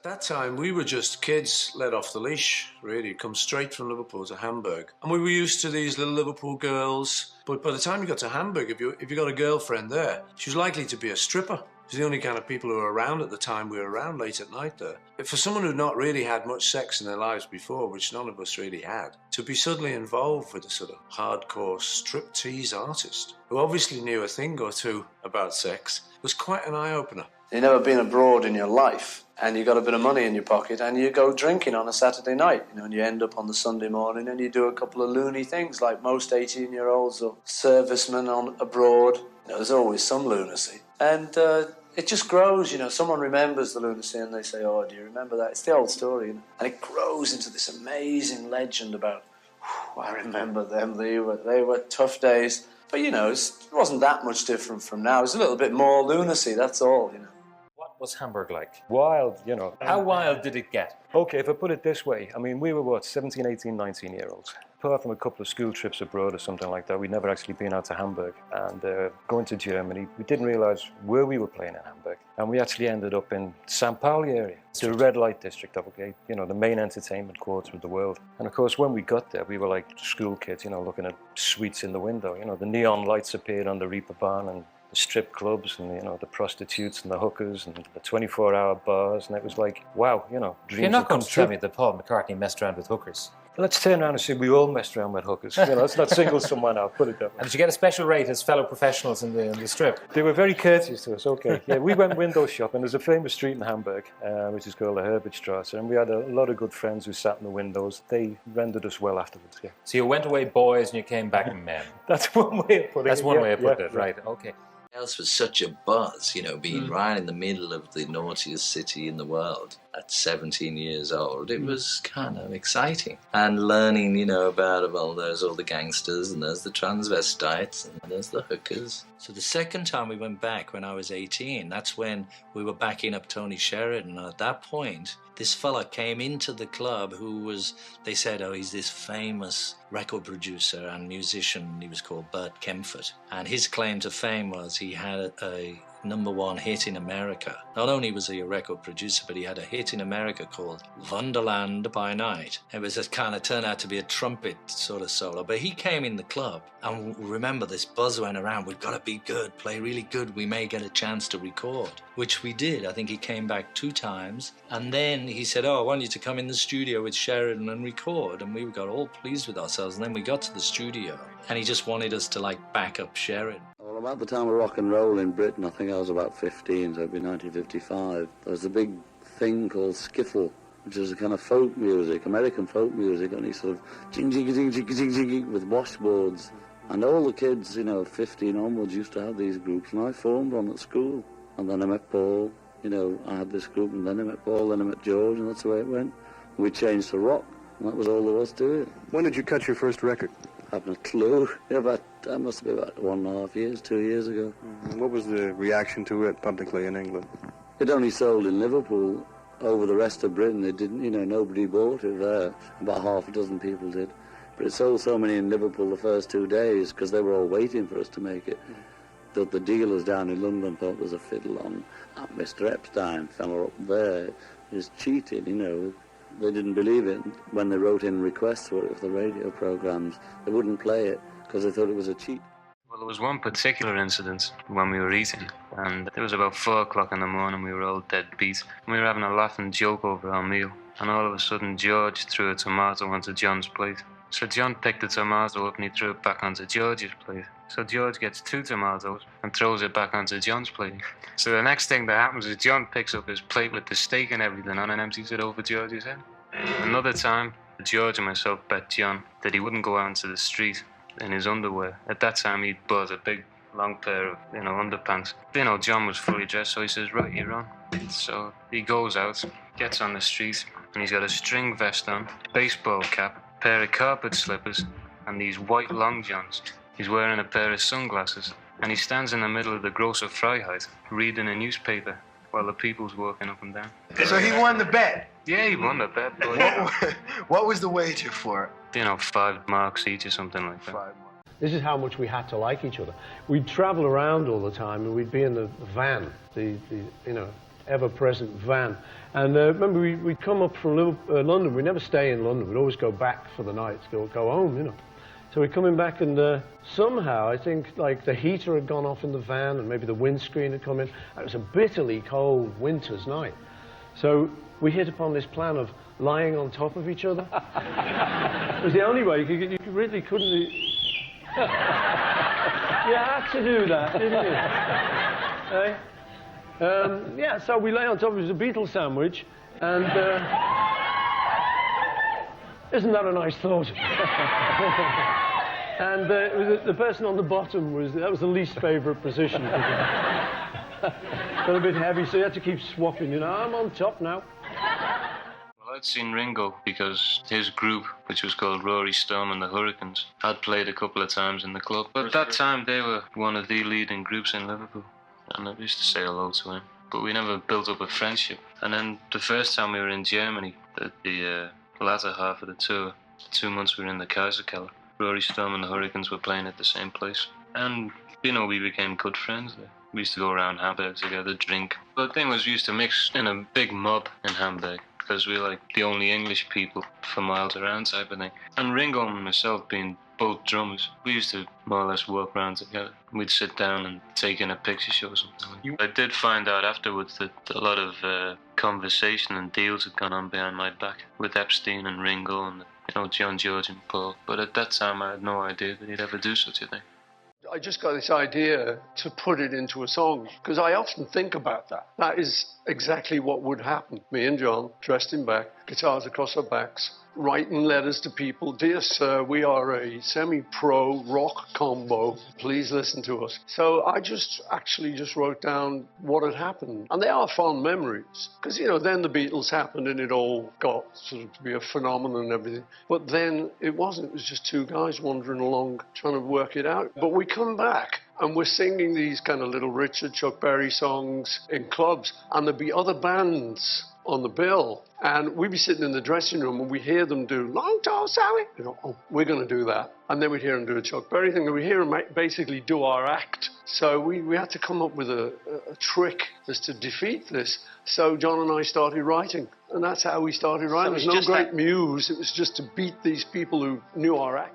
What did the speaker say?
that time, we were just kids let off the leash, really, come straight from Liverpool to Hamburg. And we were used to these little Liverpool girls. But by the time you got to Hamburg, if you got a girlfriend there, she was likely to be a stripper. She was the only kind of people who were around at the time we were around late at night there. For someone who'd not really had much sex in their lives before, which none of us really had, to be suddenly involved with a sort of hardcore striptease artist, who obviously knew a thing or two about sex, was quite an eye-opener. You've never been abroad in your life, and you got a bit of money in your pocket, and you go drinking on a Saturday night, and you end up on the Sunday morning, and you do a couple of loony things like most 18-year-olds or servicemen on abroad. There's always some lunacy, and it just grows. Someone remembers the lunacy, and they say, "Oh, do you remember that?" It's the old story, and it grows into this amazing legend about. I remember them. They were tough days, but it wasn't that much different from now. It was a little bit more lunacy. That's all. What was Hamburg like? Wild, How wild did it get? Okay, if I put it this way, we were 17, 18, 19-year-olds. Apart from a couple of school trips abroad or something like that, we'd never actually been out to Hamburg. And going to Germany, we didn't realise where we were playing in Hamburg. And we actually ended up in St. Pauli area. It's the red light district of, the main entertainment quarter of the world. And of course, when we got there, we were like school kids, looking at sweets in the window. The neon lights appeared on the Reeperbahn and the strip clubs and, the prostitutes and the hookers and the 24-hour bars. And it was like, wow, dreams. You're not going to tell me that Paul McCartney messed around with hookers. Let's turn around and say we all messed around with hookers. Let's not single someone out, put it that way. And did you get a special rate as fellow professionals in the strip? They were very courteous to us, okay. Yeah, we went window shopping. There's a famous street in Hamburg, which is called the Herbertstrasse, and we had a lot of good friends who sat in the windows. They rendered us well afterwards, yeah. So you went away boys and you came back men. That's one way of putting it. That's one way of putting it, right, okay. Else was such a buzz, being right in the middle of the naughtiest city in the world at 17 years old. It was kind of exciting. And learning, about, there's all the gangsters and there's the transvestites and there's the hookers. So the second time we went back when I was 18, that's when we were backing up Tony Sheridan. And at that point, this fella came into the club they said, he's this famous record producer and musician. He was called Bert Kempfert. And his claim to fame was he had a #1 hit in America. Not only was he a record producer, but he had a hit in America called Wonderland by Night. It was kind of turned out to be a trumpet sort of solo. But he came in the club, and remember, this buzz went around, we've got to be good, play really good, we may get a chance to record, which we did. I think he came back 2 times, and then he said, I want you to come in the studio with Sheridan and record, and we got all pleased with ourselves. And then we got to the studio, and he just wanted us to back up Sheridan. Well, about the time of rock and roll in Britain, I think I was about 15, so it'd be 1955. There was a big thing called skiffle, which is a kind of folk music, American folk music, only sort of jing, jing, jing, jing, jing, jing, with washboards. And all the kids, 15 onwards, used to have these groups, and I formed one at school. And then I met Paul, I had this group, and then I met Paul, then I met George, and that's the way it went. We changed to rock, and that was all there was to it. When did you cut your first record? I have no clue. That must be about 1.5 years, 2 years ago. What was the reaction to it publicly in England? It only sold in Liverpool. Over the rest of Britain, it didn't, nobody bought it there. About half a dozen people did. But it sold so many in Liverpool the first 2 days, because they were all waiting for us to make it, that the dealers down in London thought there was a fiddle on. Mr. Epstein, fella up there, is cheating, They didn't believe it. When they wrote in requests for it for the radio programmes, they wouldn't play it because they thought it was a cheat. Well, there was one particular incident when we were eating, and it was about 4 o'clock in the morning. We were all dead beat. We were having a laughing joke over our meal, and all of a sudden George threw a tomato onto John's plate. So John picked the tomato up and he threw it back onto George's plate. So George gets 2 tomatoes and throws it back onto John's plate. So the next thing that happens is John picks up his plate with the steak and everything on and empties it over George's head. Another time, George and myself bet John that he wouldn't go out into the street in his underwear. At that time, he'd bought a big, long pair of, underpants. John was fully dressed, so he says, right, you're on. So he goes out, gets on the street, and he's got a string vest on, baseball cap, pair of carpet slippers, and these white long johns. He's wearing a pair of sunglasses, and he stands in the middle of the Große Freiheit, reading a newspaper, while the people's walking up and down. So he won the bet? Yeah, he won the bet. What was the wager for it? 5 marks each or something like that. 5 marks. This is how much we had to like each other. We'd travel around all the time, and we'd be in the van, the ever-present van. And remember, we'd come up from London. We'd never stay in London. We'd always go back for the night, go home, you know. So we're coming back, and somehow, I think, like, the heater had gone off in the van, and maybe the windscreen had come in. It was a bitterly cold winter's night. So we hit upon this plan of lying on top of each other. It was the only way. You really couldn't... You had to do that, didn't you? Yeah, so we lay on top. It was a Beatles sandwich, and isn't that a nice thought? And it was the person on the bottom was the least favourite position. Got a bit heavy, so you had to keep swapping. You know, I'm on top now. Well, I'd seen Ringo because his group, which was called Rory Storm and the Hurricanes, had played a couple of times in the club. But at that time, they were one of the leading groups in Liverpool, and I used to say hello to him. But we never built up a friendship. And then the first time we were in Germany, the latter half of the tour, 2 months we were in the Kaiserkeller. Rory Storm and the Hurricanes were playing at the same place. And, you know, we became good friends there. We used to go around Hamburg together, drink. But the thing was, we used to mix in a big mob in Hamburg, because we were like the only English people for miles around type of thing. And Ringo and myself being both drummers, we used to more or less walk around together. We'd sit down and take in a picture show or something. I did find out afterwards that a lot of conversation and deals had gone on behind my back with Epstein and Ringo and, you know, John George and Paul. But at that time I had no idea that he'd ever do such a thing. I just got this idea to put it into a song, because I often think about that. That is exactly what would happen. Me and John, dressed in black, guitars across our backs, writing letters to people. Dear sir, we are a semi-pro rock combo. Please listen to us. So I actually wrote down what had happened. And they are fond memories. Because, you know, then the Beatles happened and it all got sort of to be a phenomenon and everything. But then it wasn't. It was just two guys wandering along trying to work it out. But we come back and we're singing these kind of Little Richard, Chuck Berry songs in clubs. And there'd be other bands on the bill, and we'd be sitting in the dressing room and we hear them do Long Tall Sally. You know, oh, we're going to do that. And then we'd hear them do a Chuck Berry thing, and we hear them basically do our act. So we had to come up with a trick as to defeat this. So John and I started writing, and that's how we started writing. There was no great muse. It was just to beat these people who knew our act.